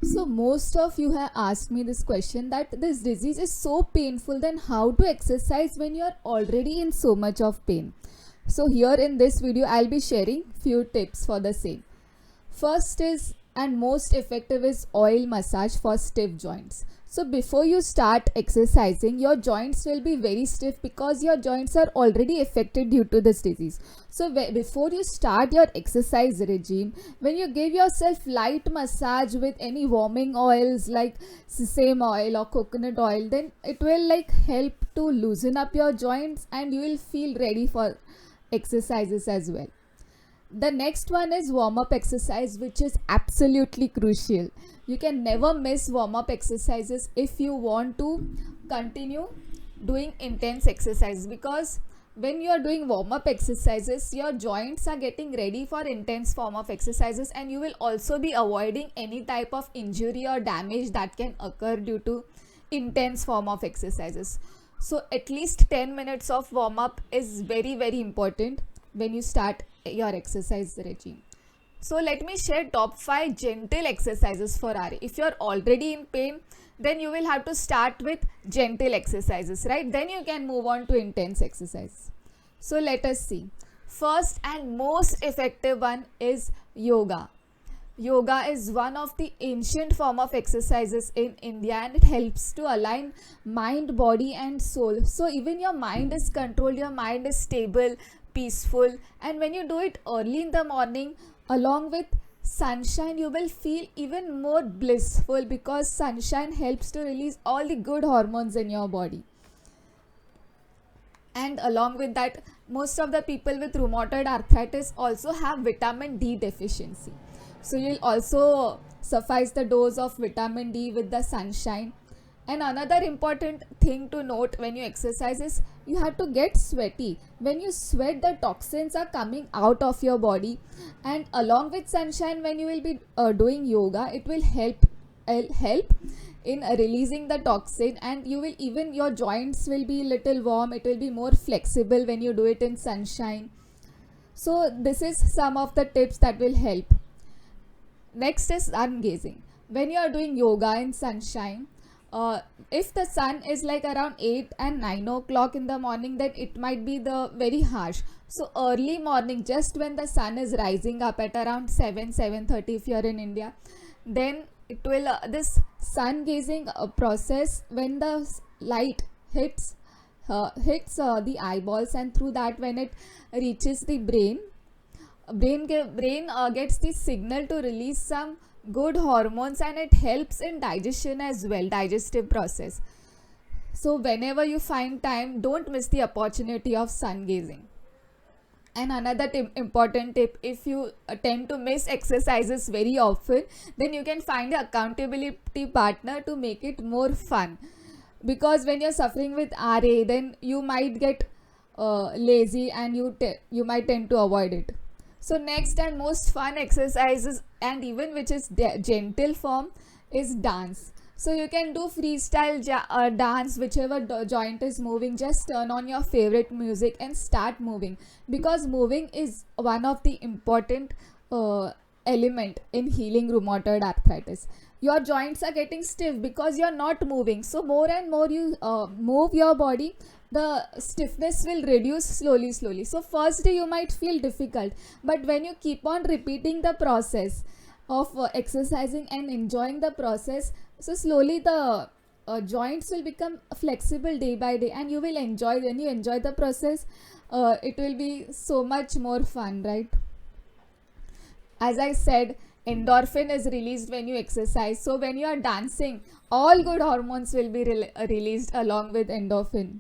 So most of you have asked me this question that this disease is so painful, then how to exercise when you are already in so much of pain. So here in this video I'll be sharing few tips for the same. First is and most effective is oil massage for stiff joints. So before you start exercising, your joints will be very stiff because your joints are already affected due to this disease. So before you start your exercise regime, when you give yourself light massage with any warming oils like sesame oil or coconut oil, then it will like help to loosen up your joints and you will feel ready for exercises as well. The next one is warm up exercise, which is absolutely crucial. You can never miss warm up exercises if you want to continue doing intense exercise, because when you are doing warm up exercises, your joints are getting ready for intense form of exercises, and you will also be avoiding any type of injury or damage that can occur due to intense form of exercises. So at least 10 minutes of warm up is very important when you start your exercise regime. So let me share top 5 gentle exercises for RA. If you are already in pain, then you will have to start with gentle exercises, right? Then you can move on to intense exercise. So let us see. First and most effective one is yoga. Yoga is one of the ancient form of exercises in India, and it helps to align mind, body and soul. So even your mind is controlled, your mind is stable, peaceful, and when you do it early in the morning along with sunshine, you will feel even more blissful because sunshine helps to release all the good hormones in your body. And along with that, most of the people with rheumatoid arthritis also have vitamin D deficiency. So you'll also suffice the dose of vitamin D with the sunshine. And another important thing to note when you exercise is you have to get sweaty. When you sweat, the toxins are coming out of your body, and along with sunshine, when you will be doing yoga, it will help in releasing the toxin, and you will even your joints will be little warm. It will be more flexible when you do it in sunshine. So this is some of the tips that will help. Next is sun gazing. When you are doing yoga in sunshine, if the sun is like around 8 and 9 o'clock in the morning, then it might be the very harsh. So early morning, just when the sun is rising up at around 7:30 if you are in India, then it will this sun gazing process, when the light hits the eyeballs, and through that when it reaches the brain gets the signal to release some good hormones, and it helps in digestion as well, digestive process. So whenever you find time, don't miss the opportunity of sun gazing. And another important tip, if you tend to miss exercises very often, then you can find an accountability partner to make it more fun, because when you're suffering with RA, then you might get lazy and you might tend to avoid it. So next and most fun exercises, and even which is gentle form, is dance. So you can do freestyle dance, whichever joint is moving. Just turn on your favorite music and start moving, because moving is one of the important element in healing rheumatoid arthritis. Your joints are getting stiff because you're not moving. So more and more you move your body, the stiffness will reduce slowly. So first day you might feel difficult, but when you keep on repeating the process of exercising and enjoying the process, so slowly the joints will become flexible day by day, and you will enjoy. When you enjoy the process, it will be so much more fun, right? As I said, endorphin is released when you exercise. So when you are dancing, all good hormones will be released along with endorphin,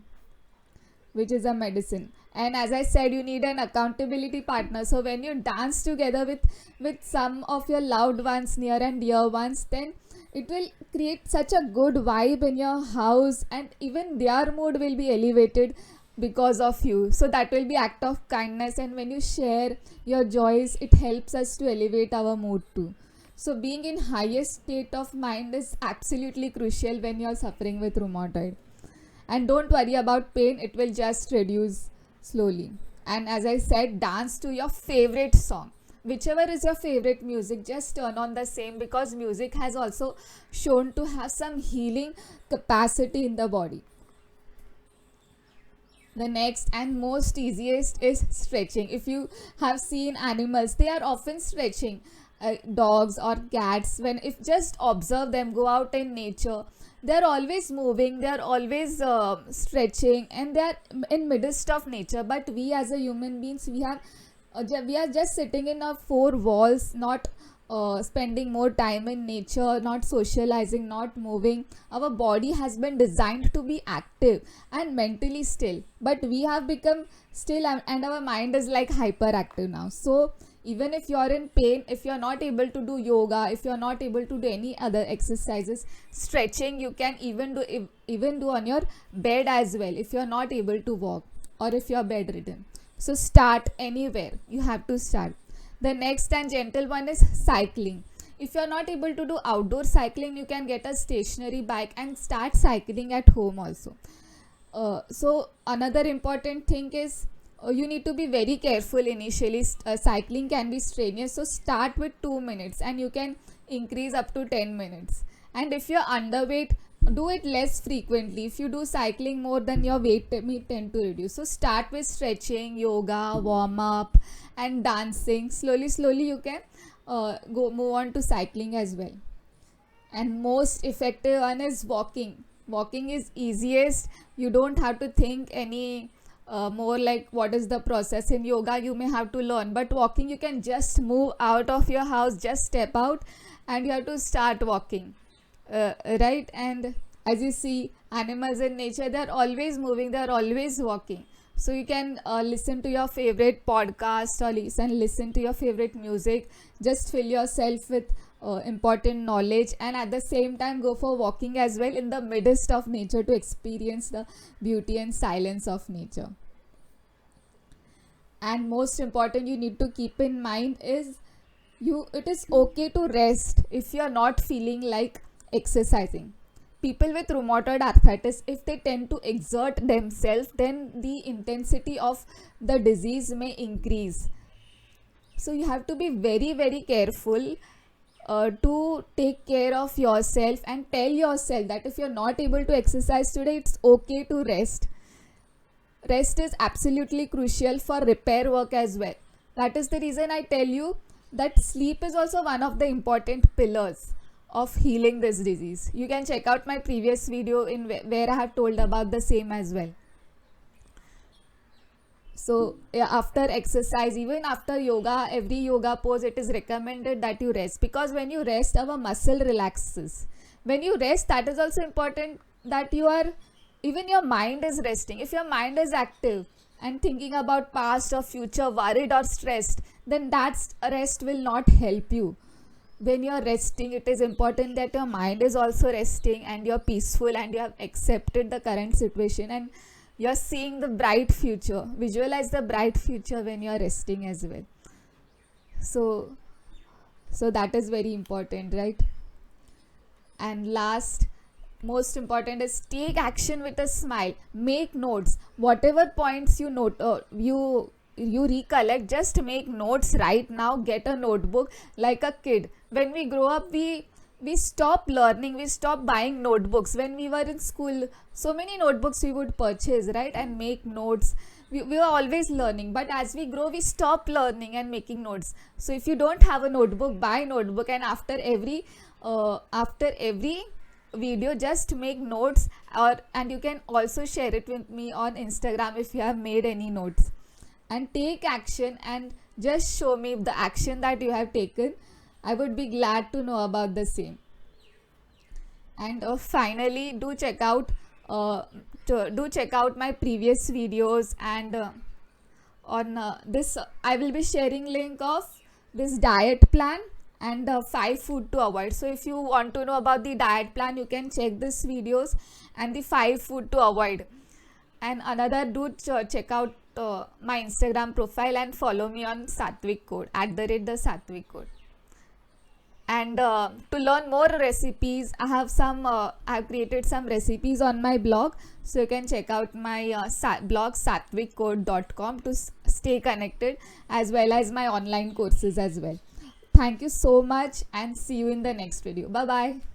which is a medicine. And as I said, you need an accountability partner. So when you dance together with some of your loved ones, near and dear ones, then it will create such a good vibe in your house, and even their mood will be elevated because of you. So that will be act of kindness, and when you share your joys, it helps us to elevate our mood too. So being in highest state of mind is absolutely crucial when you are suffering with rheumatoid. And don't worry about pain, it will just reduce slowly. And as I said, dance to your favorite song. whichever is your favorite music, just turn on the same, because music has also shown to have some healing capacity in the body. The next and most easiest is stretching. If you have seen animals, they are often stretching. Dogs or cats, when if just observe them, go out in nature, they are always moving, they are always stretching, and they are in midst of nature. But we as a human beings, we are just sitting in our four walls, not spending more time in nature, not socializing, not moving. Our body has been designed to be active and mentally still, but we have become still, and our mind is like hyperactive now. So even if you are in pain, if you are not able to do yoga, if you are not able to do any other exercises, stretching you can even do on your bed as well, if you are not able to walk or if you are bedridden. So start anywhere, you have to start. The next and gentle one is cycling. If you are not able to do outdoor cycling, you can get a stationary bike and start cycling at home also. So another important thing is, you need to be very careful initially. Cycling can be strenuous, so start with 2 minutes and you can increase up to 10 minutes. And if you're underweight, do it less frequently. If you do cycling more, then your weight may tend to reduce. So start with stretching, yoga, warm up, and dancing. Slowly you can move on to cycling as well. And most effective one is walking. Walking is easiest. You don't have to think any more like what is the process. In yoga you may have to learn, but walking you can just move out of your house, just step out and you have to start walking, right? And as you see, animals in nature, they are always moving, they are always walking. So you can listen to your favorite podcast or listen to your favorite music, just fill yourself with important knowledge, and at the same time go for walking as well in the midst of nature to experience the beauty and silence of nature. And most important, you need to keep in mind is, it is okay to rest if you are not feeling like exercising. People with rheumatoid arthritis, if they tend to exert themselves, then the intensity of the disease may increase. So you have to be very careful to take care of yourself, and tell yourself that if you're not able to exercise today, it's okay to rest. Rest is absolutely crucial for repair work as well. That is the reason I tell you that sleep is also one of the important pillars of healing this disease. You can check out my previous video in where I have told about the same as well. So after exercise, even after yoga, every yoga pose, it is recommended that you rest, because when you rest, our muscle relaxes. When you rest, that is also important, that even your mind is resting. If your mind is active and thinking about past or future, worried or stressed, then that rest will not help you. When you are resting, it is important that your mind is also resting and you're peaceful and you have accepted the current situation and you're seeing the bright future. Visualize the bright future when you're resting as well. So that is very important, right? And last, most important is, take action with a smile. Make notes. Whatever points you note, you recollect, just make notes right now. Get a notebook like a kid. When we grow up, we stop learning, we stop buying notebooks. When we were in school, so many notebooks we would purchase, right, and make notes. We were always learning, but as we grow, we stop learning and making notes. So if you don't have a notebook, buy a notebook, and after every video, just make notes, and you can also share it with me on Instagram if you have made any notes. And take action and just show me the action that you have taken. I would be glad to know about the same. And finally, do check out my previous videos, and on this I will be sharing link of this diet plan and 5 food to avoid. So if you want to know about the diet plan, you can check these videos, and the 5 food to avoid. And another, do check out my Instagram profile and follow me on Satvik Code, @the Satvik Code. And to learn more recipes, I've created some recipes on my blog, so you can check out my blog satvicode.com to stay connected, as well as my online courses as well. Thank you so much, and see you in the next video. Bye bye.